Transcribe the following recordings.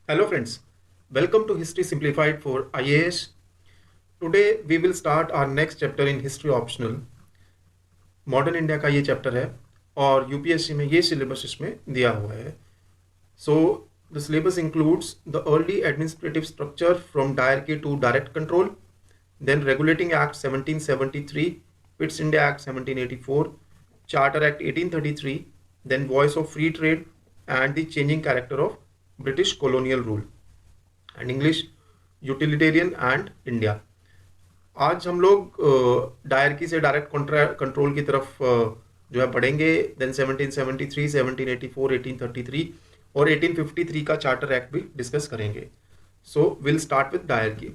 Hello friends, welcome to History Simplified for IAS. Today we will start our next chapter in History Optional. Modern India का ये chapter है और UPSC में ये syllabus इसमें दिया हुआ है. So the syllabus includes the early administrative structure from dyarchy to direct control, then Regulating Act 1773, Pitt's India Act 1784, Charter Act 1833, then Voice of Free Trade and the changing character of British colonial rule, and English Utilitarian and India. आज हम लोग dyarchy से direct control की तरफ जो है बढ़ेंगे. Then 1773, 1784, 1833 और 1853 का चार्टर एक्ट भी डिस्कस करेंगे. So will start with dyarchy.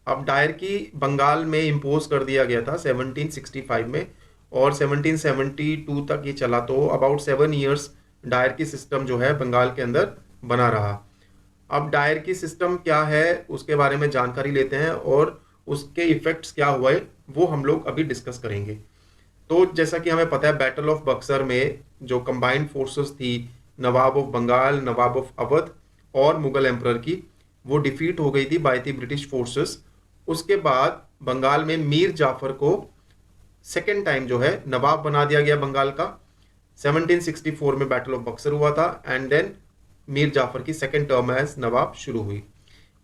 अब डायरकी बंगाल में इम्पोज कर दिया गया था 1765 में और 1772 तक ये चला. तो अबाउट 7 इयर्स डायरकी सिस्टम जो है बंगाल के अंदर बना रहा. अब डायरकी सिस्टम क्या है उसके बारे में जानकारी लेते हैं और उसके इफेक्ट्स क्या हुए वो हम लोग अभी डिस्कस करेंगे. तो जैसा कि हमें पता है, बैटल ऑफ बक्सर में जो कंबाइंड फोर्सेस थी नवाब ऑफ बंगाल, नवाब ऑफ अवध और मुगल एम्परर की, वो डिफीट हो गई थी बाय द ब्रिटिश फोर्सेस. उसके बाद बंगाल में मीर जाफर को सेकेंड टाइम जो है नवाब बना दिया गया बंगाल का. 1764 में बैटल ऑफ बक्सर हुआ था एंड देन मीर जाफर की सेकेंड टर्म एज नवाब शुरू हुई.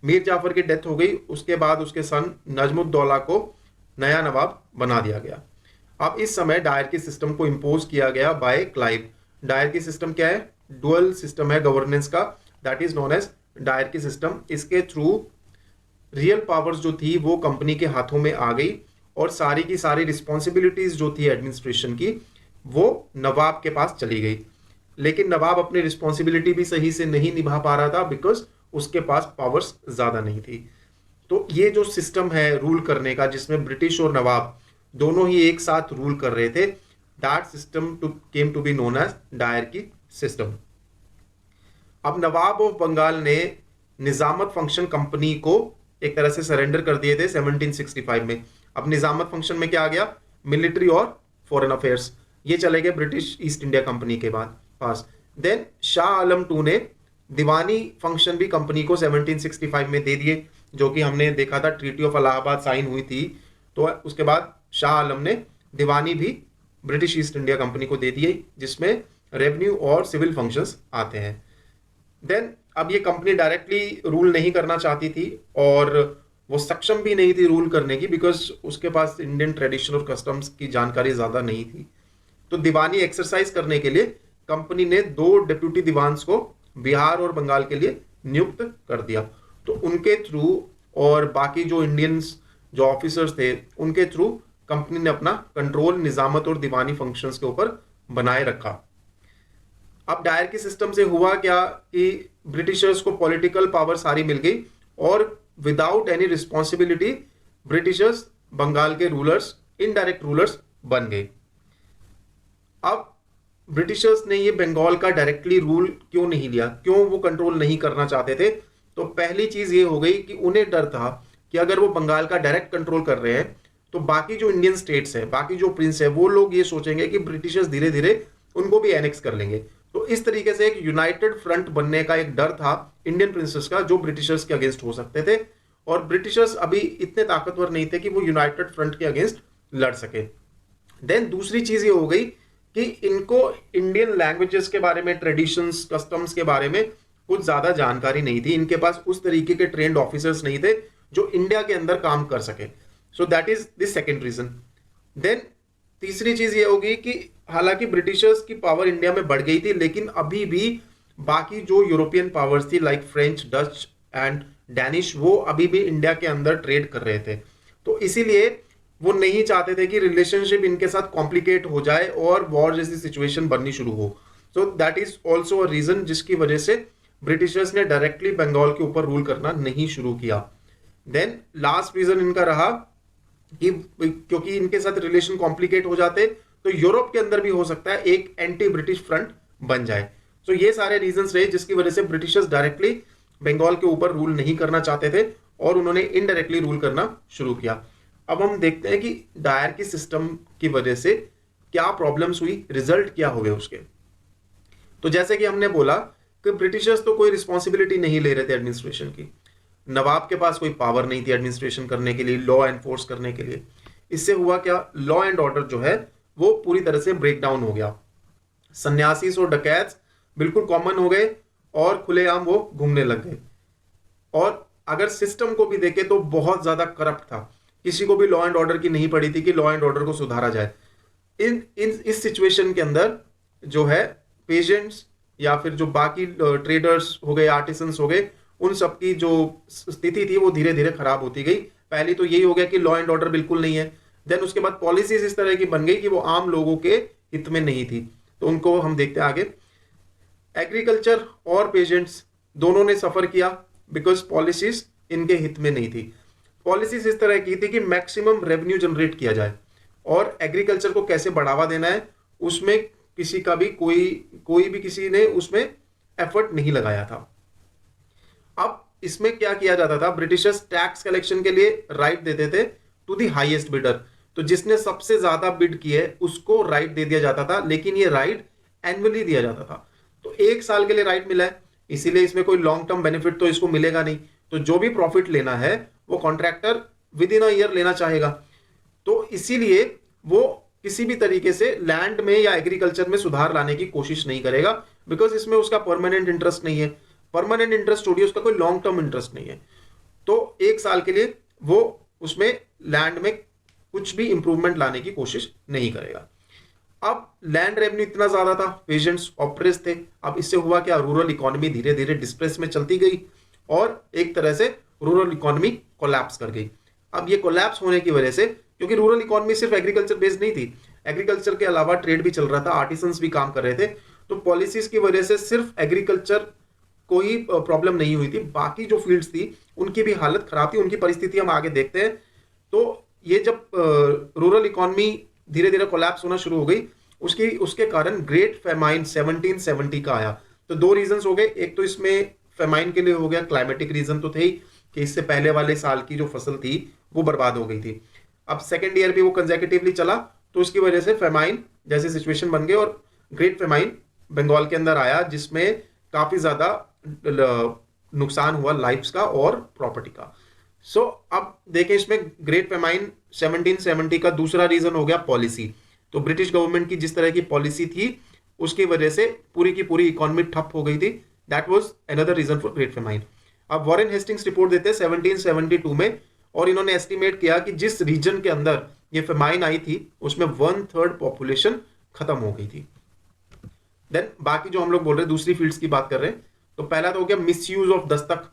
मीर जाफर की डेथ हो गई. उसके बाद उसके सन नजमुद्दौला को नया नवाब बना दिया गया. अब इस समय डायरकी सिस्टम को इम्पोज किया गया बाय क्लाइव. डायरकी सिस्टम क्या है? डुअल सिस्टम है गवर्नेंस का, that is known as dyarchy system. इसके थ्रू रियल पावर्स जो थी वो कंपनी के हाथों में आ गई और सारी की सारी रिस्पॉन्सिबिलिटीज जो थी एडमिनिस्ट्रेशन की वो नवाब के पास चली गई. लेकिन नवाब अपनी रिस्पॉन्सिबिलिटी भी सही से नहीं निभा पा रहा था बिकॉज उसके पास पावर्स ज्यादा नहीं थी. तो ये जो सिस्टम है रूल करने का जिसमें ब्रिटिश और नवाब दोनों ही एक साथ रूल कर रहे थे, that system came to be known as dyarchy system. अब नवाब ऑफ बंगाल ने निजामत फंक्शन कंपनी को एक तरह से सरेंडर कर दिए थे 1765 में. अब निजामत फंक्शन में क्या आ गया? मिलिट्री और फॉरेन अफेयर्स. ये चले गए ब्रिटिश ईस्ट इंडिया कंपनी के बाद पास. देन शाह आलम टू ने दीवानी फंक्शन भी कंपनी को 1765 में दे दिए, जो कि हमने देखा था ट्रीटी ऑफ इलाहाबाद साइन हुई थी. तो उसके बाद शाह आलम ने दीवानी भी ब्रिटिश ईस्ट इंडिया कंपनी को दे दिए जिसमें रेवेन्यू और सिविल फंक्शंस आते हैं. देन अब ये कंपनी डायरेक्टली रूल नहीं करना चाहती थी और वो सक्षम भी नहीं थी रूल करने की बिकॉज उसके पास इंडियन ट्रेडिशन और कस्टम्स की जानकारी ज्यादा नहीं थी. तो दीवानी एक्सरसाइज करने के लिए कंपनी ने 2 डिप्यूटी दीवान्स को बिहार और बंगाल के लिए नियुक्त कर दिया. तो उनके थ्रू और बाकी जो इंडियंस जो ऑफिसर्स थे उनके थ्रू कंपनी ने अपना कंट्रोल निजामत और दीवानी फंक्शंस के ऊपर बनाए रखा. अब डायरकी सिस्टम से हुआ क्या कि ब्रिटिशर्स को पॉलिटिकल पावर सारी मिल गई और without any responsibility Britishers Bengal के रूलर्स, इनडायरेक्ट रूलर्स बन गए. अब ब्रिटिशर्स ने ये बंगाल का डायरेक्टली रूल क्यों नहीं लिया, क्यों वो कंट्रोल नहीं करना चाहते थे? तो पहली चीज ये हो गई कि उन्हें डर था कि अगर वो बंगाल का डायरेक्ट कंट्रोल कर रहे हैं तो बाकी जो इंडियन स्टेट्स है, बाकी जो प्रिंस है, वो लोग ये सोचेंगे कि ब्रिटिशर्स धीरे धीरे उनको भी एनेक्स कर लेंगे. तो इस तरीके से एक यूनाइटेड फ्रंट बनने का एक डर था इंडियन प्रिंसेस का जो ब्रिटिशर्स के अगेंस्ट हो सकते थे. और ब्रिटिशर्स अभी इतने ताकतवर नहीं थे कि वो यूनाइटेड फ्रंट के अगेंस्ट लड़ सके. देन दूसरी चीज ये हो गई कि इनको इंडियन लैंग्वेजेस के बारे में, ट्रेडिशंस, कस्टम्स के बारे में कुछ ज्यादा जानकारी नहीं थी. इनके पास उस तरीके के ट्रेंड ऑफिसर्स नहीं थे जो इंडिया के अंदर काम कर सके. So that is the second reason. Then तीसरी चीज ये होगी कि हालांकि ब्रिटिशर्स की पावर इंडिया में बढ़ गई थी लेकिन अभी भी बाकी जो यूरोपियन पावर्स थी like French, Dutch and Danish, वो अभी भी इंडिया के अंदर ट्रेड कर रहे थे. तो इसीलिए वो नहीं चाहते थे कि रिलेशनशिप इनके साथ कॉम्प्लिकेट हो जाए और वॉर जैसी सिचुएशन बननी शुरू हो. So that is also a reason जिसकी वजह से ब्रिटिशर्स ने डायरेक्टली बंगाल के ऊपर रूल करना नहीं शुरू किया. देन लास्ट रीजन इनका रहा कि क्योंकि इनके साथ रिलेशन कॉम्प्लिकेट हो जाते तो यूरोप के अंदर भी हो सकता है एक एंटी ब्रिटिश फ्रंट बन जाए. सो ये सारे रीजंस रहे जिसकी वजह से ब्रिटिशर्स डायरेक्टली बंगाल के ऊपर रूल नहीं करना चाहते थे और उन्होंने इनडायरेक्टली रूल करना शुरू किया. अब हम देखते हैं कि डायरकी सिस्टम की वजह से क्या प्रॉब्लम्स हुई, रिजल्ट क्या हुए उसके. तो जैसे कि हमने बोला कि ब्रिटिशर्स तो कोई रिस्पॉन्सिबिलिटी नहीं ले रहे थे एडमिनिस्ट्रेशन की। नवाब के पास कोई पावर नहीं थी एडमिनिस्ट्रेशन करने के लिए, लॉ एनफोर्स करने के लिए। इससे हुआ क्या, लॉ एंड ऑर्डर जो है वो पूरी तरह से ब्रेक डाउन हो गया। सन्यासी और डकैत्स बिल्कुल कॉमन हो गए और खुलेआम वो घूमने लग गए। और अगर सिस्टम को भी देखे तो बहुत ज्यादा करप्ट था, किसी को भी लॉ एंड ऑर्डर की नहीं पड़ी थी कि लॉ एंड ऑर्डर को सुधारा जाए। इस सिचुएशन के अंदर जो है पेजेंट्स या फिर जो बाकी ट्रेडर्स हो गए, आर्टिसंस हो गए, उन सबकी जो स्थिति थी वो धीरे धीरे खराब होती गई। पहले तो यही हो गया कि लॉ एंड ऑर्डर बिल्कुल नहीं है, देन उसके बाद पॉलिसीज इस तरह की बन गई कि वो आम लोगों के हित में नहीं थी। तो उनको हम देखते हैं आगे। एग्रीकल्चर और पेजेंट्स दोनों ने सफर किया बिकॉज पॉलिसीज इनके हित में नहीं थी। पॉलिसीज इस तरह की थी कि मैक्सिमम रेवेन्यू जनरेट किया जाए और एग्रीकल्चर को कैसे बढ़ावा देना है उसमें किसी का भी कोई भी किसी ने उसमें एफर्ट नहीं लगाया था। अब इसमें क्या किया जाता था, ब्रिटिशर्स टैक्स कलेक्शन के लिए राइट देते थे टू द हाईएस्ट बिडर। तो जिसने सबसे ज्यादा बिड किए उसको राइट दे दिया जाता था, लेकिन ये राइट एनुअली दिया जाता था। तो 1 साल के लिए राइट मिला है, इसीलिए इसमें कोई लॉन्ग टर्म बेनिफिट तो इसको मिलेगा नहीं। तो जो भी प्रॉफिट लेना है वो contractor with in a year लेना चाहेगा। तो इसीलिए वो किसी भी तरीके से लैंड में या एग्रीकल्चर में सुधार लाने की कोशिश नहीं करेगा, बिकॉज इसमें उसका परमानेंट इंटरेस्ट नहीं है। परमानेंट इंटरेस्ट होगी, उसका कोई लॉन्ग टर्म इंटरेस्ट नहीं है। तो 1 साल के लिए वो उसमें लैंड में कुछ भी इंप्रूवमेंट लाने की कोशिश नहीं करेगा। अब लैंड रेवेन्यू इतना ज्यादा था, पेजेंट्स ऑप्रेस थे। अब इससे हुआ क्या, रूरल इकोनॉमी धीरे धीरे डिस्प्रेस में चलती गई और एक तरह से रूरल इकोनॉमी कोलैप्स कर गई। अब ये कोलैप्स होने की वजह से, क्योंकि रूरल इकोनॉमी सिर्फ एग्रीकल्चर बेस्ड नहीं थी, एग्रीकल्चर के अलावा ट्रेड भी चल रहा था, आर्टिसंस भी काम कर रहे थे। तो पॉलिसीज की वजह से सिर्फ एग्रीकल्चर को ही प्रॉब्लम नहीं हुई थी, बाकी जो फील्ड्स थी उनकी भी हालत खराब थी। उनकी परिस्थिति हम आगे देखते हैं। तो ये जब रूरल इकोनॉमी धीरे धीरे कोलैप्स होना शुरू हो गई, उसके कारण ग्रेट फेमाइन 1770 का आया। तो 2 रीजंस हो गए। एक तो इसमें फेमाइन के लिए हो गया, क्लाइमेटिक रीजन तो थे ही कि इससे पहले वाले साल की जो फसल थी वो बर्बाद हो गई थी। अब सेकेंड ईयर भी वो कंसेक्यूटिवली चला, तो उसकी वजह से फेमाइन जैसे सिचुएशन बन गई और ग्रेट फेमाइन बंगाल के अंदर आया, जिसमें काफी ज्यादा नुकसान हुआ लाइफ्स का और प्रॉपर्टी का। सो अब देखें, इसमें ग्रेट फेमाइन 1770 का दूसरा रीजन हो गया पॉलिसी। तो ब्रिटिश गवर्नमेंट की जिस तरह की पॉलिसी थी उसकी वजह से पूरी की पूरी इकोनॉमी ठप हो गई थी। That was another reason for great famine. अब वॉरेन हेस्टिंग्स रिपोर्ट देते हैं 1772 में, और इन्होंने एस्टिमेट किया कि जिस रीजन के अंदर ये फेमाइन आई थी उसमें 1/3 पॉपुलेशन खत्म हो गई थी। देन बाकी जो हम लोग बोल रहे हैं दूसरी फील्ड्स की बात कर रहे हैं, तो पहला तो हो गया मिस यूज ऑफ दस्तक।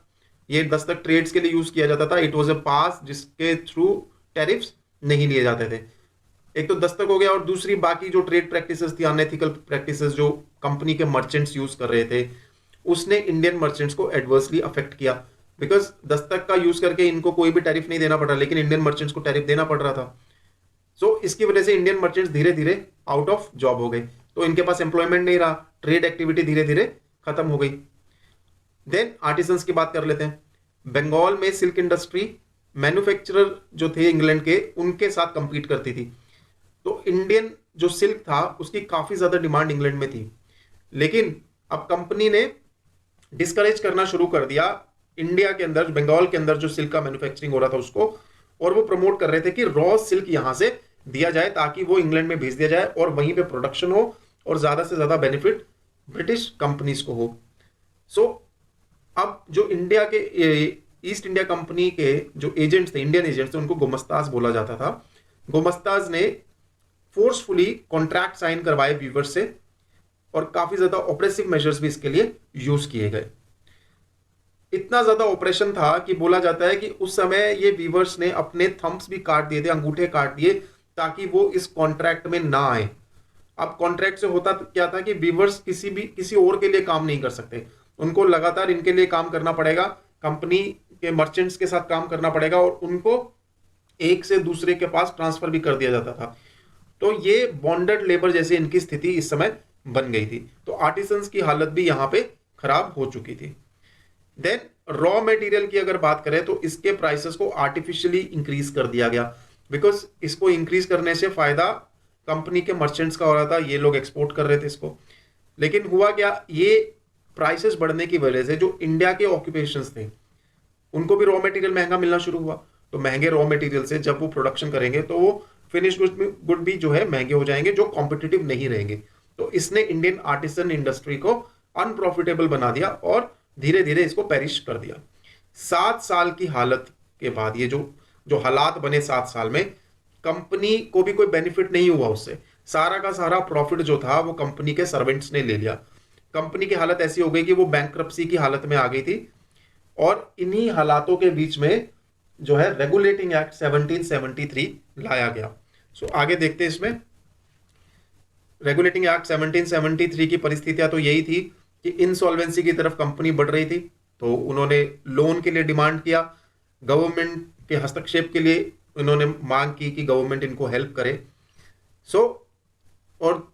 ये दस्तक ट्रेड्स के लिए यूज किया जाता था। इट वॉज अ पास जिसके थ्रू टैरिफ्स नहीं लिए जाते थे। एक तो दस्तक हो गया, और दूसरी बाकी जो ट्रेड प्रैक्टिसेस थी, अनएथिकल प्रैक्टिसेस जो कंपनी के मर्चेंट्स यूज कर रहे थे, उसने इंडियन मर्चेंट्स को एडवर्सली अफेक्ट किया। बिकॉज दस्तक का यूज करके इनको कोई भी टैरिफ नहीं देना पड़ रहा, लेकिन इंडियन मर्चेंट्स को टैरिफ देना पड़ रहा था। सो इसकी वजह से इंडियन मर्चेंट्स धीरे धीरे आउट ऑफ जॉब हो गए, तो इनके पास एम्प्लॉयमेंट नहीं रहा, ट्रेड एक्टिविटी धीरे धीरे खत्म हो गई। देन आर्टिसंस की बात कर लेते हैं। बंगाल में सिल्क इंडस्ट्री मैन्युफैक्चरर जो थे इंग्लैंड के, उनके साथ कंपीट करती थी। तो इंडियन जो सिल्क था उसकी काफी ज्यादा डिमांड इंग्लैंड में थी, लेकिन अब कंपनी ने डिस्करेज करना शुरू कर दिया इंडिया के अंदर, बंगाल के अंदर जो सिल्क का मैन्युफैक्चरिंग हो रहा था उसको, और वो प्रमोट कर रहे थे कि रॉ सिल्क यहां से दिया जाए ताकि वो इंग्लैंड में भेज दिया जाए और वहीं पे प्रोडक्शन हो और ज्यादा से ज्यादा बेनिफिट ब्रिटिश कंपनीज को हो। सो अब जो इंडिया के ईस्ट इंडिया कंपनी के जो एजेंट्स थे, इंडियन एजेंट्स थे, उनको गोमस्ताज बोला जाता था। गोमस्ताज ने फोर्सफुली कॉन्ट्रैक्ट साइन करवाए वीवर्स से, और काफी ज्यादा ऑपरेसिव मेजर्स भी इसके लिए यूज किए गए। इतना ज्यादा ऑपरेशन था कि बोला जाता है कि उस समय ये वीवर्स ने अपने थंब्स भी काट दिए थे, अंगूठे काट दिए, ताकि वो इस कॉन्ट्रैक्ट में ना आए। अब कॉन्ट्रैक्ट से होता क्या था कि वीवर्स किसी और के लिए काम नहीं कर सकते, उनको लगातार इनके लिए काम करना पड़ेगा, कंपनी के मर्चेंट्स के साथ काम करना पड़ेगा, और उनको एक से दूसरे के पास ट्रांसफर भी कर दिया जाता था। तो ये बॉन्डेड लेबर जैसी इनकी स्थिति इस समय बन गई थी। तो आर्टिसंस की हालत भी यहां पे खराब हो चुकी थी। देन रॉ मटेरियल की अगर बात करें तो इसके प्राइसेस को आर्टिफिशियली इंक्रीज कर दिया गया, बिकॉज इसको इंक्रीज करने से फायदा कंपनी के मर्चेंट्स का हो रहा था, ये लोग एक्सपोर्ट कर रहे थे इसको। लेकिन हुआ क्या, ये प्राइसेस बढ़ने की वजह से जो इंडिया के ऑक्यूपेशंस थे उनको भी रॉ मटेरियल महंगा मिलना शुरू हुआ। तो महंगे रॉ मटेरियल से जब वो प्रोडक्शन करेंगे तो वो फिनिश गुड भी जो है महंगे हो जाएंगे, जो कॉम्पिटिटिव नहीं रहेंगे। तो इसने इंडियन आर्टिसन इंडस्ट्री को अनप्रॉफिटेबल बना दिया और धीरे धीरे इसको पेरिश कर दिया। 7 साल की हालत के बाद ये जो जो हालात बने 7 साल में, कंपनी को भी कोई बेनिफिट नहीं हुआ उससे। सारा का सारा प्रॉफिट जो था वो कंपनी के सर्वेंट्स ने ले लिया। कंपनी की हालत ऐसी हो गई कि वो बैंकरप्सी की हालत में आ गई थी। और इन्हीं हालातों के बीच में जो है रेगुलेटिंग एक्ट 1773 लाया गया। सो आगे देखते हैं इसमें। रेगुलेटिंग एक्ट 1773 की परिस्थितियां तो यही थी कि इंसॉल्वेंसी की तरफ कंपनी बढ़ रही थी, तो उन्होंने लोन के लिए डिमांड किया। गवर्नमेंट के हस्तक्षेप के लिए उन्होंने मांग की कि गवर्नमेंट इनको हेल्प करे। और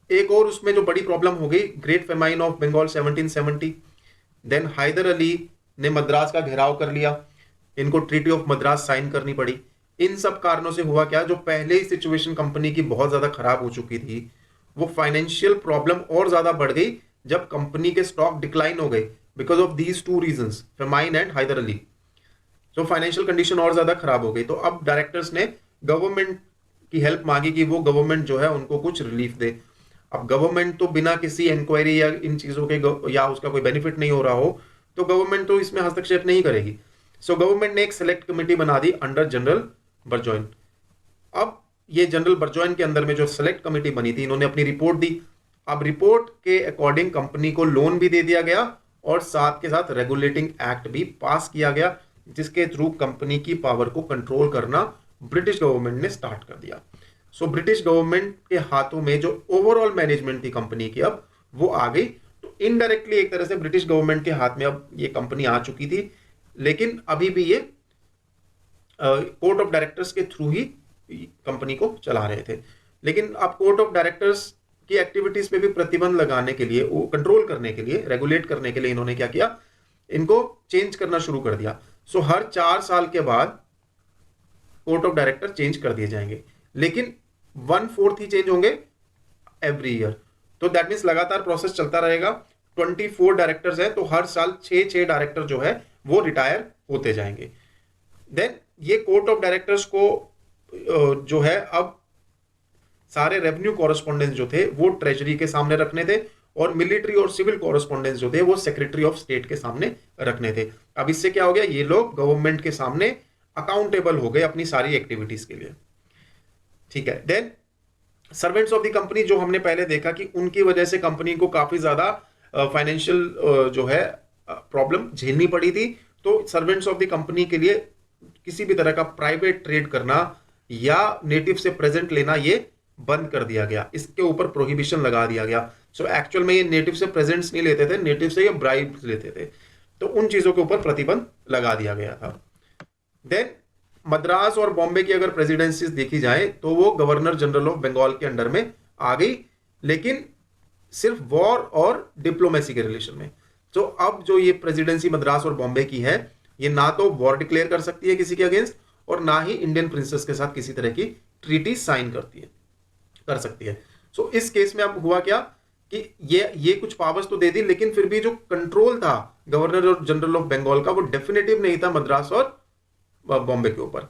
एक और उसमें जो बड़ी प्रॉब्लम हो गई, great famine of Bengal 1770। Then Hyder Ali ने मद्रास का घेराव कर लिया, इनको ट्रीटी ऑफ मद्रास साइन करनी पड़ी। इन सब कारणों से हुआ क्या, जो पहले ही सिचुएशन कंपनी की बहुत ज्यादा खराब हो चुकी थी, वो फाइनेंशियल प्रॉब्लम और ज्यादा बढ़ गई जब कंपनी के स्टॉक डिक्लाइन हो गए because of these two reasons, famine and Hyder Ali. तो फाइनेंशियल कंडीशन और ज्यादा खराब हो गई। तो अब डायरेक्टर्स ने गवर्नमेंट की हेल्प मांगी कि वो गवर्नमेंट जो है उनको कुछ रिलीफ दे। अब गवर्नमेंट तो बिना किसी इंक्वायरी या इन चीजों के या उसका कोई बेनिफिट नहीं हो रहा हो तो गवर्नमेंट तो इसमें हस्तक्षेप नहीं करेगी। सो गवर्नमेंट ने एक सेलेक्ट कमेटी बना दी अंडर जनरल बर्जॉइन। अब ये जनरल बर्जॉइन के अंदर में जो सेलेक्ट कमेटी बनी थी, इन्होंने अपनी रिपोर्ट दी। अब रिपोर्ट के अकॉर्डिंग कंपनी को लोन भी दे दिया गया और साथ के साथ रेगुलेटिंग एक्ट भी पास किया गया, जिसके थ्रू कंपनी की पावर को कंट्रोल करना ब्रिटिश गवर्नमेंट ने स्टार्ट कर दिया। सो ब्रिटिश गवर्नमेंट के हाथों में जो ओवरऑल मैनेजमेंट थी कंपनी की, अब वो आ गई। तो इनडायरेक्टली एक तरह से ब्रिटिश गवर्नमेंट के हाथ में अब ये कंपनी आ चुकी थी, लेकिन अभी भी ये कोर्ट ऑफ डायरेक्टर्स के थ्रू ही कंपनी को चला रहे थे। लेकिन अब कोर्ट ऑफ डायरेक्टर्स की एक्टिविटीज पे भी प्रतिबंध लगाने के लिए, वो कंट्रोल करने के लिए, रेगुलेट करने के लिए इन्होंने क्या किया, इनको चेंज करना शुरू कर दिया। सो हर 4 साल के बाद कोर्ट ऑफ डायरेक्टर चेंज कर दिए जाएंगे, लेकिन 1/4 ही चेंज होंगे एवरी ईयर। तो दैट मीन्स लगातार प्रोसेस चलता रहेगा। 24 डायरेक्टर्स हैं, तो हर साल 6 डायरेक्टर जो है वो रिटायर होते जाएंगे। देन ये कोर्ट ऑफ डायरेक्टर्स को जो है अब सारे रेवेन्यू कॉरेस्पॉन्डेंस जो थे वो ट्रेजरी के सामने रखने थे, और मिलिट्री और सिविल कॉरेस्पॉन्डेंस जो थे वो सेक्रेटरी ऑफ स्टेट के सामने रखने थे। अब इससे क्या हो गया, ये लोग गवर्नमेंट के सामने अकाउंटेबल हो गए अपनी सारी एक्टिविटीज के लिए। ठीक है। Then servants of the company, जो हमने पहले देखा कि उनकी वजह से कंपनी को काफी ज्यादा फाइनेंशियल जो है प्रॉब्लम झेलनी पड़ी थी। तो सर्वेंट्स ऑफ द कंपनी के लिए किसी भी तरह का प्राइवेट ट्रेड करना या नेटिव से प्रेजेंट लेना ये बंद कर दिया गया, इसके ऊपर प्रोहिबिशन लगा दिया गया। सो एक्चुअल में ये नेटिव से प्रेजेंट्स नहीं लेते थे, नेटिव से ये ब्राइब्स लेते थे, तो उन चीजों के ऊपर प्रतिबंध लगा दिया गया था। देन मद्रास और बॉम्बे की अगर प्रेसिडेंसीज देखी जाए तो वो गवर्नर जनरल ऑफ बंगाल के अंडर में आ गई, लेकिन सिर्फ वॉर और डिप्लोमेसी के रिलेशन में। तो अब जो ये प्रेसिडेंसी मद्रास और बॉम्बे की है, ये ना तो वॉर डिक्लेयर कर सकती है किसी के अगेंस्ट, और ना ही इंडियन प्रिंसेस के साथ किसी तरह की ट्रीटी साइन कर सकती है। सो इस केस में अब हुआ क्या कि ये कुछ पावर्स तो दे दी, लेकिन फिर भी जो कंट्रोल था गवर्नर और जनरल ऑफ बंगाल का, वो डेफिनेटिव नहीं था मद्रास और बॉम्बे के ऊपर।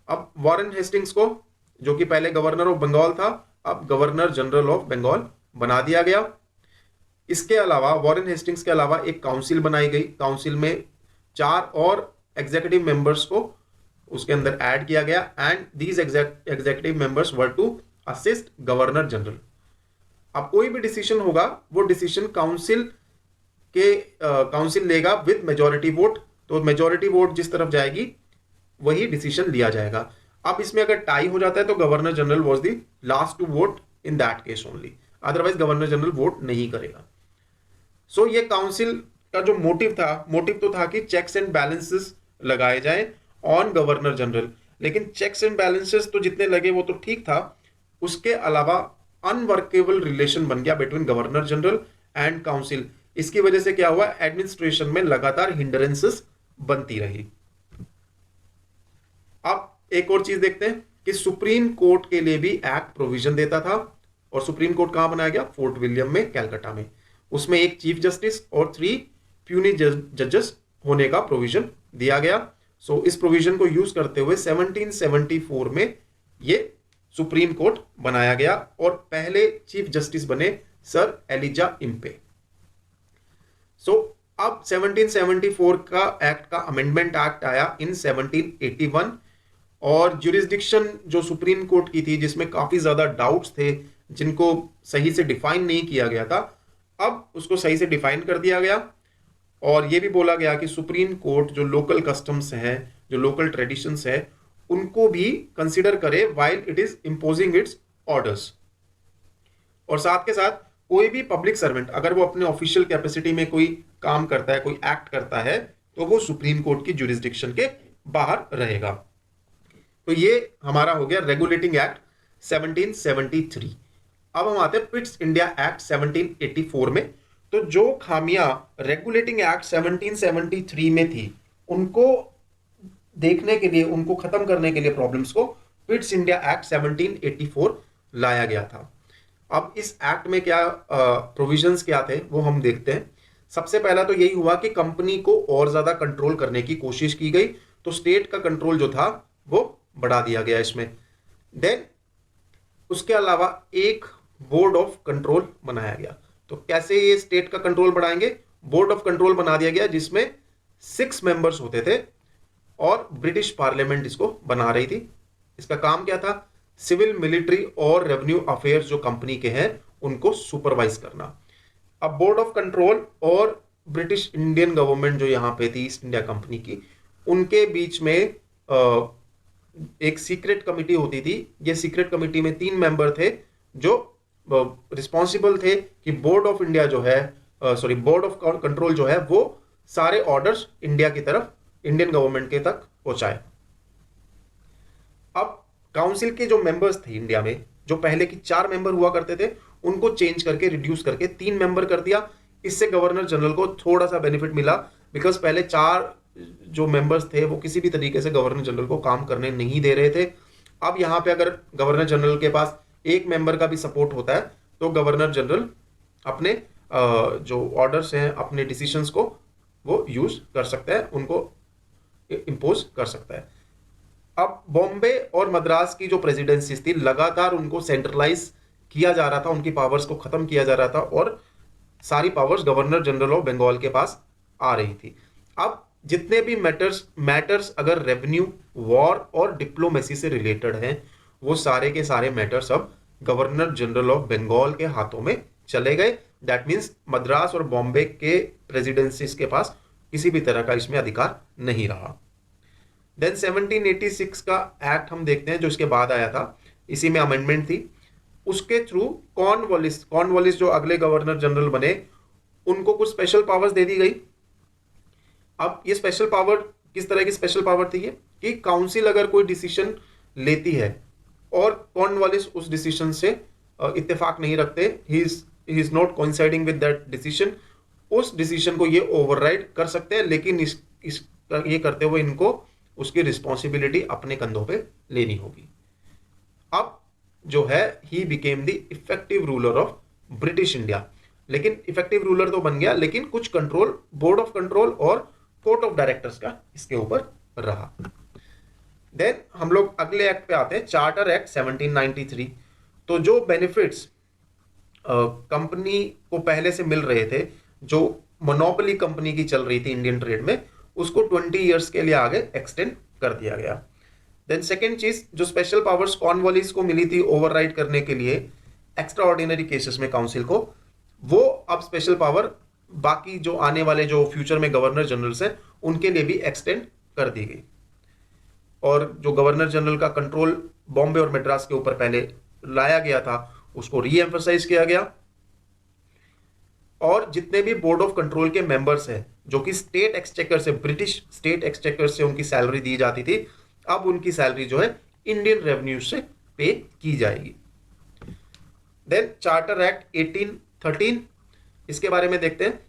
अब वॉरेन हेस्टिंग्स को, जो कि पहले गवर्नर ऑफ बंगाल था, अब गवर्नर जनरल ऑफ बंगाल बना दिया गया। इसके अलावा वॉरेन हेस्टिंग्स के अलावा एक काउंसिल बनाई गई। काउंसिल में 4 और एग्जीक्यूटिव मेंबर्स को उसके अंदर ऐड किया गया, and these executive members were to assist governor general. अब कोई भी डिसीजन होगा, वो डिसीजन काउंसिल लेगा विद मेजॉरिटी वोट। तो मेजॉरिटी वोट जिस तरफ जाएगी वही डिसीजन लिया जाएगा। अब इसमें अगर टाई हो जाता है तो governor general was the last to vote in that case only, otherwise governor general vote नहीं करेगा। सो ये काउंसिल का जो मोटिव तो था कि चेक्स एंड बैलेंसेस लगाए जाए ऑन गवर्नर जनरल, लेकिन चेक्स एंड बैलेंसेस तो जितने लगे वो तो ठीक था, उसके अलावा अनवर्केबल रिलेशन बन गया between governor general and council. इसकी वजह से क्या हुआ, एडमिनिस्ट्रेशन में लगातार हिंडरेंसेस बनती रही। अब एक और चीज देखते हैं कि सुप्रीम कोर्ट के लिए भी एक्ट प्रोविजन देता था, और सुप्रीम कोर्ट कहां बनाया गया, फोर्ट विलियम में, कलकत्ता में। उसमें एक चीफ जस्टिस और 3 प्यूनी जजेस होने का प्रोविजन दिया गया। सो इस प्रोविजन को यूज करते हुए 1774 में ये सुप्रीम कोर्ट बनाया गया और पहले चीफ जस्टिस बने सर एलिजा इम्पे। सो अब 1774 का एक्ट का अमेंडमेंट एक्ट आया इन 1781 और ज्यूरिसडिक्शन जो सुप्रीम कोर्ट की थी जिसमें काफी ज्यादा डाउट्स थे जिनको सही से डिफाइन नहीं किया गया था, अब उसको सही से डिफाइन कर दिया गया और यह भी बोला गया कि सुप्रीम कोर्ट जो लोकल कस्टम्स है, जो लोकल ट्रेडिशंस है, उनको भी कंसिडर करे while it is imposing it's orders. और साथ के साथ कोई भी पब्लिक सर्वेंट अगर वो अपने ऑफिशियल कैपेसिटी में कोई काम करता है, कोई एक्ट करता है, तो वो सुप्रीम कोर्ट की ज्यूरिसडिक्शन के बाहर रहेगा। तो ये हमारा हो गया रेगुलेटिंग एक्ट 1773। अब हम आते हैं पिट्स इंडिया एक्ट 1784 में। तो जो खामियां रेगुलेटिंग एक्ट 1773 में थी उनको देखने के लिए, उनको खत्म करने के लिए प्रॉब्लम्स को पिट्स इंडिया एक्ट 1784 लाया गया था। अब इस एक्ट में क्या प्रोविजंस क्या थे वो हम देखते हैं। सबसे पहला तो यही हुआ कि कंपनी को और ज्यादा कंट्रोल करने की कोशिश की गई, तो स्टेट का कंट्रोल जो था वो बढ़ा दिया गया इसमें। देन उसके अलावा एक बोर्ड ऑफ कंट्रोल बनाया गया। तो कैसे ये स्टेट का कंट्रोल बढ़ाएंगे? बोर्ड ऑफ कंट्रोल बना दिया गया जिसमें 6 मेंबर्स होते थे और ब्रिटिश पार्लियामेंट इसको बना रही थी। इसका काम क्या था? सिविल, मिलिट्री और रेवेन्यू अफेयर्स जो कंपनी के हैं उनको सुपरवाइज करना। अब बोर्ड ऑफ कंट्रोल और ब्रिटिश इंडियन गवर्नमेंट जो यहां पे थी ईस्ट इंडिया कंपनी की, उनके बीच में एक सीक्रेट कमिटी होती थी। ये सीक्रेट कमिटी में 3 मेंबर थे जो रिस्पॉन्सिबल थे कि बोर्ड ऑफ इंडिया जो है, बोर्ड ऑफ कंट्रोल जो है वो सारे ऑर्डर्स इंडिया की तरफ, इंडियन गवर्नमेंट के तक पहुंचाए। अब काउंसिल के जो मेंबर्स थे इंडिया में, जो पहले की 4 मेंबर हुआ करते थे, उनको चेंज करके, रिड्यूस करके 3 मेंबर कर दिया। इससे गवर्नर जनरल को थोड़ा सा बेनिफिट मिला, बिकॉज पहले 4 जो मेंबर्स थे वो किसी भी तरीके से गवर्नर जनरल को काम करने नहीं दे रहे थे। अब यहां पे अगर गवर्नर जनरल के पास एक मेंबर का भी सपोर्ट होता है तो गवर्नर जनरल अपने जो ऑर्डर्स हैं, अपने डिसीजंस को वो यूज कर सकता है, उनको इंपोज कर सकता है। अब बॉम्बे और मद्रास की जो प्रेसिडेंसीज थी लगातार उनको सेंट्रलाइज किया जा रहा था, उनकी पावर्स को खत्म किया जा रहा था और सारी powers governor general of Bengal के पास आ रही थी। अब जितने भी मैटर्स अगर रेवेन्यू, वॉर और डिप्लोमेसी से रिलेटेड हैं, वो सारे के सारे मैटर्स अब गवर्नर जनरल ऑफ बंगाल के हाथों में चले गए। दैट मीन्स मद्रास और बॉम्बे के प्रेसिडेंसीज के पास किसी भी तरह का इसमें अधिकार नहीं रहा। देन 1786 का एक्ट हम देखते हैं जो इसके बाद आया था, इसी में अमेंडमेंट थी। उसके थ्रू कॉर्नवालिस जो अगले गवर्नर जनरल बने, उनको कुछ स्पेशल पावर्स दे दी गई। अब ये स्पेशल पावर किस तरह की स्पेशल पावर थी? ये कि काउंसिल अगर कोई डिसीजन लेती है और कॉर्नवालिस उस डिसीजन से इत्तेफाक नहीं रखते, he is not coinciding with that decision, उस डिसीजन को ये ओवरराइड कर सकते हैं, लेकिन ये करते हुए इनको उसकी रिस्पॉन्सिबिलिटी अपने कंधों पे लेनी होगी। अब जो है he became the effective ruler of British India. लेकिन इफेक्टिव रूलर तो बन गया, लेकिन कुछ कंट्रोल बोर्ड ऑफ कंट्रोल और कोर्ट ऑफ डायरेक्टर्स का इसके ऊपर रहा। देन हम लोग अगले एक्ट पे आते हैं, चार्टर एक्ट 1793। तो जो बेनिफिट्स कंपनी को पहले से मिल रहे थे, जो मोनोपोली कंपनी की चल रही थी इंडियन ट्रेड में, उसको 20 इयर्स के लिए आगे एक्सटेंड कर दिया गया। देन सेकेंड चीज, जो स्पेशल पावर्स कॉर्नवालिस को मिली थी ओवरराइड करने के लिए एक्स्ट्रा ऑर्डिनरी केसेस में काउंसिल को, वो अब स्पेशल पावर बाकी जो आने वाले जो फ्यूचर में गवर्नर जनरल्स हैं उनके लिए भी एक्सटेंड कर दी गई। और जो गवर्नर जनरल का कंट्रोल बॉम्बे और मद्रास के ऊपर पहले लाया गया था उसको रीएम्फसाइज किया गया। और जितने भी बोर्ड ऑफ कंट्रोल के मेंबर्स हैं जो कि स्टेट एक्सचेकर से, ब्रिटिश स्टेट एक्सचेकर से उनकी सैलरी दी जाती थी, अब उनकी सैलरी जो है इंडियन रेवेन्यू से पे की जाएगी। देन चार्टर एक्ट 1813, इसके बारे में देखते हैं।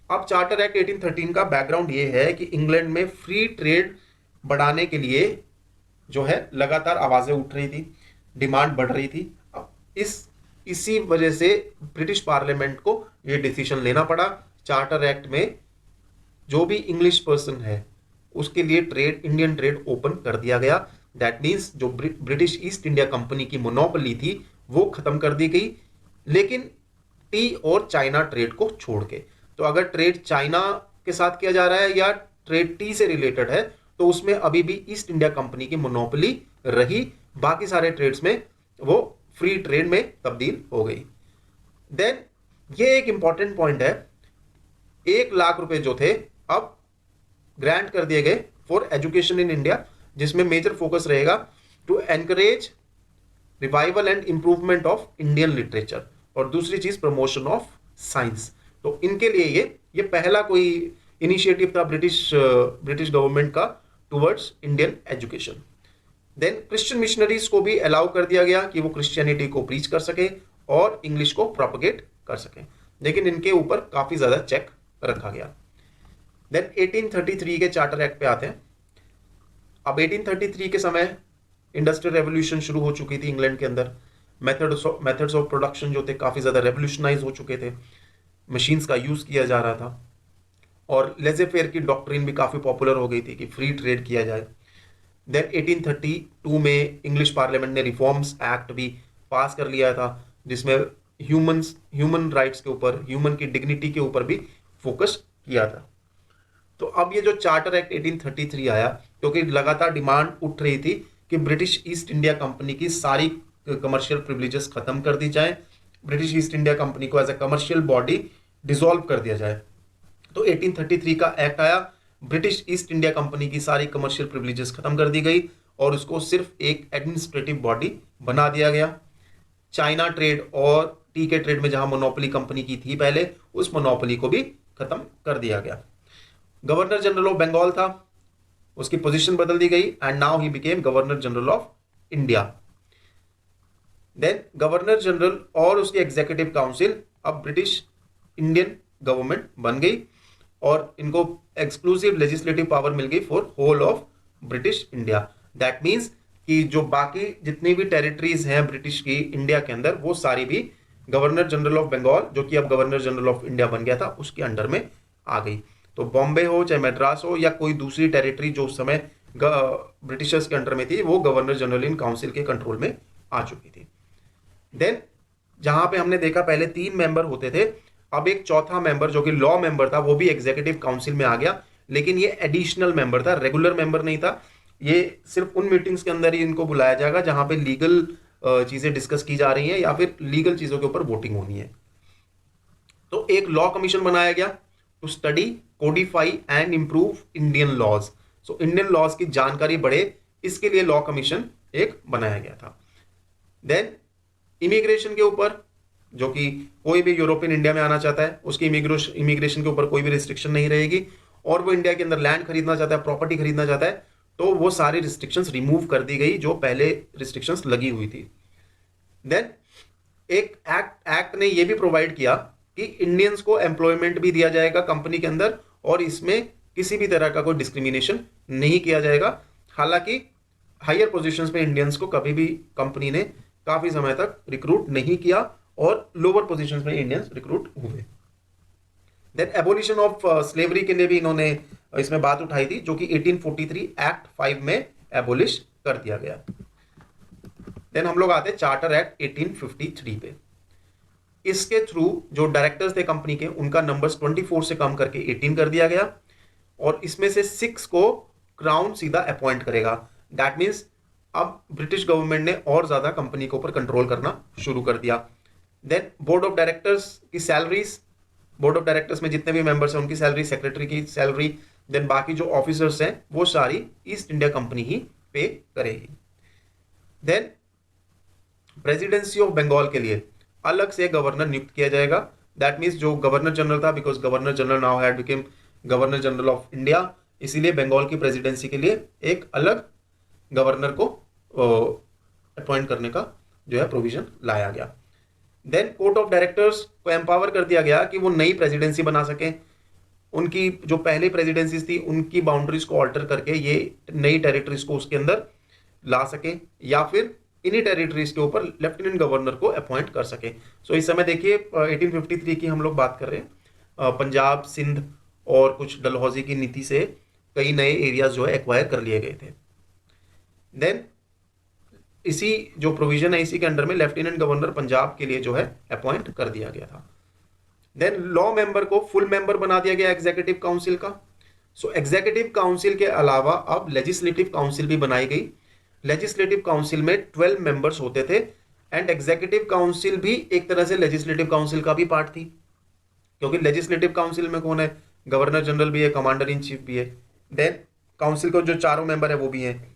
अब चार्टर एक्ट 1813 का बैकग्राउंड ये है कि इंग्लैंड में फ्री ट्रेड बढ़ाने के लिए जो है लगातार आवाजें उठ रही थी, डिमांड बढ़ रही थी। अब इसी वजह से ब्रिटिश पार्लियामेंट को ये डिसीजन लेना पड़ा। चार्टर एक्ट में जो भी इंग्लिश पर्सन है उसके लिए ट्रेड, इंडियन ट्रेड ओपन कर दिया गया। दैट मीन्स जो ब्रिटिश ईस्ट इंडिया कंपनी की मोनोपोली थी वो खत्म कर दी गई, लेकिन टी और चाइना ट्रेड को छोड़ के। तो अगर ट्रेड चाइना के साथ किया जा रहा है या ट्रेड टी से रिलेटेड है तो उसमें अभी भी ईस्ट इंडिया कंपनी की मोनोपोली रही, बाकी सारे ट्रेड्स में वो फ्री ट्रेड में तब्दील हो गई। देन ये एक इंपॉर्टेंट पॉइंट है, 1 लाख रुपए जो थे अब ग्रांट कर दिए गए फॉर एजुकेशन इन इंडिया, जिसमें मेजर फोकस रहेगा to encourage revival and improvement of Indian literature, और दूसरी चीज प्रमोशन ऑफ साइंस। तो इनके लिए ये पहला कोई इनिशिएटिव था ब्रिटिश गवर्नमेंट का towards Indian education. Then Christian missionaries को भी अलाउ कर दिया गया कि वो क्रिश्चियनिटी को प्रीच कर सके और इंग्लिश को प्रोपगेट कर सके, लेकिन इनके ऊपर काफी ज्यादा चेक रखा गया। देन 1833 के चार्टर एक्ट पे आते हैं। अब 1833 के समय इंडस्ट्रियल रेवोल्यूशन शुरू हो चुकी थी इंग्लैंड के अंदर। मेथड्स ऑफ प्रोडक्शन जो थे काफी ज्यादा रेवोल्यूशनाइज हो चुके थे, मशीन्स का यूज किया जा रहा था, और लेजे फेयर की डॉक्ट्रिन भी काफी पॉपुलर हो गई थी कि फ्री ट्रेड किया जाए। देन 1832 में इंग्लिश पार्लियामेंट ने रिफॉर्म्स एक्ट भी पास कर लिया था, जिसमें ह्यूमन राइट्स के ऊपर, ह्यूमन की डिग्निटी के ऊपर भी फोकस किया था। तो अब ये जो चार्टर एक्ट 1833 आया, क्योंकि लगातार डिमांड उठ रही थी कि ब्रिटिश ईस्ट इंडिया कंपनी की सारी कमर्शियल प्रिविलेजेस खत्म कर दी जाए, ब्रिटिश ईस्ट इंडिया कंपनी को as a commercial body dissolve कर दिया जाए। तो 1833 का एक्ट आया, ब्रिटिश ईस्ट इंडिया कंपनी की सारी कमर्शियल प्रिविलेजेस खत्म कर दी गई और उसको सिर्फ एक एडमिनिस्ट्रेटिव बॉडी बना दिया गया। चाइना ट्रेड और टी के ट्रेड में जहां मोनोपोली कंपनी की थी पहले, उस मोनोपोली को भी खत्म कर दिया गया। गवर्नर जनरल ऑफ बंगाल था, उसकी पोजीशन बदल दी गई and now he became governor general of India. Then governor general और उसकी एग्जीक्यूटिव काउंसिल अब ब्रिटिश इंडियन गवर्नमेंट बन गई और इनको एक्सक्लूसिव लेजिस्लेटिव पावर मिल गई for whole of British India. That means कि जो बाकी जितनी भी टेरिटरीज हैं ब्रिटिश की इंडिया के अंदर, वो सारी भी गवर्नर जनरल ऑफ बंगाल, जो कि अब गवर्नर जनरल ऑफ इंडिया बन गया था, उसके अंडर में आ गई। तो बॉम्बे हो चाहे मद्रास हो या कोई दूसरी टेरिटरी जो उस समय ब्रिटिशर्स के अंडर में थी, वो गवर्नर जनरल इन काउंसिल के कंट्रोल में आ चुकी थी। देन जहां पे हमने देखा पहले 3 मेंबर होते थे, अब एक चौथा मेंबर जो कि लॉ मेंबर था वो भी एग्जीक्यूटिव काउंसिल में आ गया, लेकिन ये एडिशनल मेंबर था, रेगुलर मेंबर नहीं था। ये सिर्फ उन मीटिंग्स के अंदर ही इनको बुलाया जाएगा जहां पे लीगल चीजें डिस्कस की जा रही हैं या फिर लीगल चीजों के ऊपर वोटिंग होनी है। तो एक लॉ कमीशन बनाया गया to study, codify and improve Indian laws. So Indian laws की जानकारी बढ़े, इसके लिए लॉ कमीशन एक बनाया गया था। देन इमिग्रेशन के ऊपर, जो कि कोई भी यूरोपियन इंडिया में आना चाहता है उसकी इमिग्रेशन के ऊपर कोई भी रिस्ट्रिक्शन नहीं रहेगी, और वो इंडिया के अंदर लैंड खरीदना चाहता है, प्रॉपर्टी खरीदना चाहता है, तो वो सारी रिस्ट्रिक्शंस रिमूव कर दी गई जो पहले रिस्ट्रिक्शंस लगी हुई थी। देन एक एक्ट ने ये भी प्रोवाइड किया कि इंडियंस को एम्प्लॉयमेंट भी दिया जाएगा कंपनी के अंदर, और इसमें किसी भी तरह का कोई डिस्क्रिमिनेशन नहीं किया जाएगा। हालांकि हायर पोजीशंस में इंडियंस को कभी भी कंपनी ने काफी समय तक रिक्रूट नहीं किया और लोअर पोजीशंस में इंडियंस रिक्रूट हुए। देन एबोलिशन ऑफ स्लेवरी के लिए भी इन्होंने इसमें बात उठाई थी, जो कि 1843 एक्ट 5 में एबोलिश कर दिया गया। देन हम लोग आते हैं चार्टर एक्ट 1853 पे। इसके थ्रू जो डायरेक्टर्स थे कंपनी के, उनका नंबर्स 24 से कम करके 18 कर दिया गया, और इसमें से 6 को क्राउन सीधा अपॉइंट करेगा। दैट मीन्स अब ब्रिटिश गवर्नमेंट ने और ज्यादा कंपनी के ऊपर कंट्रोल करना शुरू कर दिया। देन बोर्ड ऑफ डायरेक्टर्स की सैलरीज, बोर्ड ऑफ डायरेक्टर्स में जितने भी मेंबर्स हैं उनकी सैलरी, सेक्रेटरी की सैलरी, देन बाकी जो ऑफिसर्स हैं वो सारी ईस्ट इंडिया कंपनी ही पे करेगी। देन प्रेसिडेंसी ऑफ बंगाल के लिए अलग से गवर्नर नियुक्त किया जाएगा। दैट मीन्स जो गवर्नर जनरल था, because governor general now had became governor general of India, इसीलिए बंगाल की प्रेसिडेंसी के लिए एक अलग गवर्नर को अपॉइंट करने का जो है प्रोविजन लाया गया। देन कोर्ट ऑफ डायरेक्टर्स को एम्पावर कर दिया गया कि वो नई प्रेसिडेंसी बना सके, उनकी जो पहले प्रेसिडेंसीज थी उनकी बाउंड्रीज को ऑल्टर करके ये नई टेरिटरीज को उसके अंदर ला सके, या फिर इन्हीं टेरिटरीज के ऊपर लेफ्टिनेंट गवर्नर को अपॉइंट कर सके। सो इस समय देखिए 1853 की हम लोग बात कर रहे हैं, पंजाब, सिंध और कुछ डलहौजी की नीति से कई नए एरियाज जो है एक्वायर कर लिए गए थे। देन इसी जो प्रोविजन है इसी के अंडर में लेफ्टिनेंट गवर्नर पंजाब के लिए जो है अपॉइंट कर दिया गया था। देन लॉ मेंबर को फुल मेंबर बना दिया गया एग्जीक्यूटिव काउंसिल का। सो एग्जीक्यूटिव काउंसिल के अलावा अब लेजिस्लेटिव काउंसिल भी बनाई गई। लेजिस्लेटिव काउंसिल में 12 मेंबर्स होते थे एंड एग्जीक्यूटिव काउंसिल भी एक तरह से लेजिस्लेटिव काउंसिल का भी पार्ट थी, क्योंकि लेजिस्लेटिव काउंसिल में कौन है, गवर्नर जनरल भी है, कमांडर इन चीफ भी है। देन काउंसिल को जो चारों मेंबर है वो भी हैं,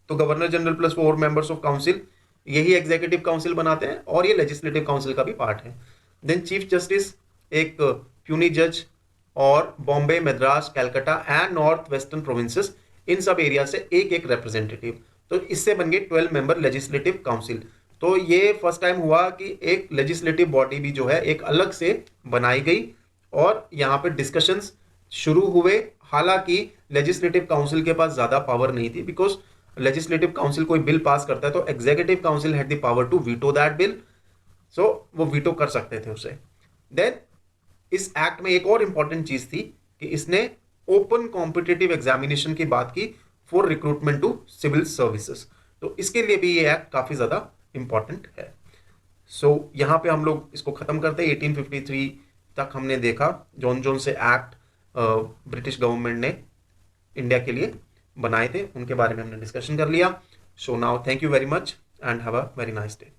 तो governor general plus 4 members of council यही एग्जीक्यूटिव काउंसिल बनाते हैं और ये लेजिस्लेटिव काउंसिल का भी पार्ट है। देन चीफ जस्टिस एक प्यूनी जज और Bombay, Madras, Calcutta and north western provinces, इन सब एरिया से एक एक रिप्रेजेंटेटिव, तो इससे बन गई 12 मेंबर लेजिस्लेटिव काउंसिल। तो ये फर्स्ट टाइम हुआ कि एक लेजिस्लेटिव बॉडी भी जो है एक अलग से बनाई गई और यहाँ पे डिस्कशंस शुरू हुए। हालांकि लेजिस्लेटिव काउंसिल के पास ज्यादा पावर नहीं थी, बिकॉज लेजिस्लेटिव काउंसिल कोई बिल पास करता है तो executive council had the power to veto that bill, so वो वीटो कर सकते थे उसे। देन इस एक्ट में एक और इंपॉर्टेंट चीज थी कि इसने ओपन कॉम्पिटिटिव एग्जामिनेशन की बात की for recruitment to civil services, तो इसके लिए भी ये एक्ट काफी ज्यादा इंपॉर्टेंट है। सो यहां पे हम लोग इसको खत्म करते हैं। 1853 तक हमने देखा जौन जौन से एक्ट ब्रिटिश गवर्नमेंट ने इंडिया के लिए बनाए थे उनके बारे में हमने डिस्कशन कर लिया। So now thank you very much and have a very nice day.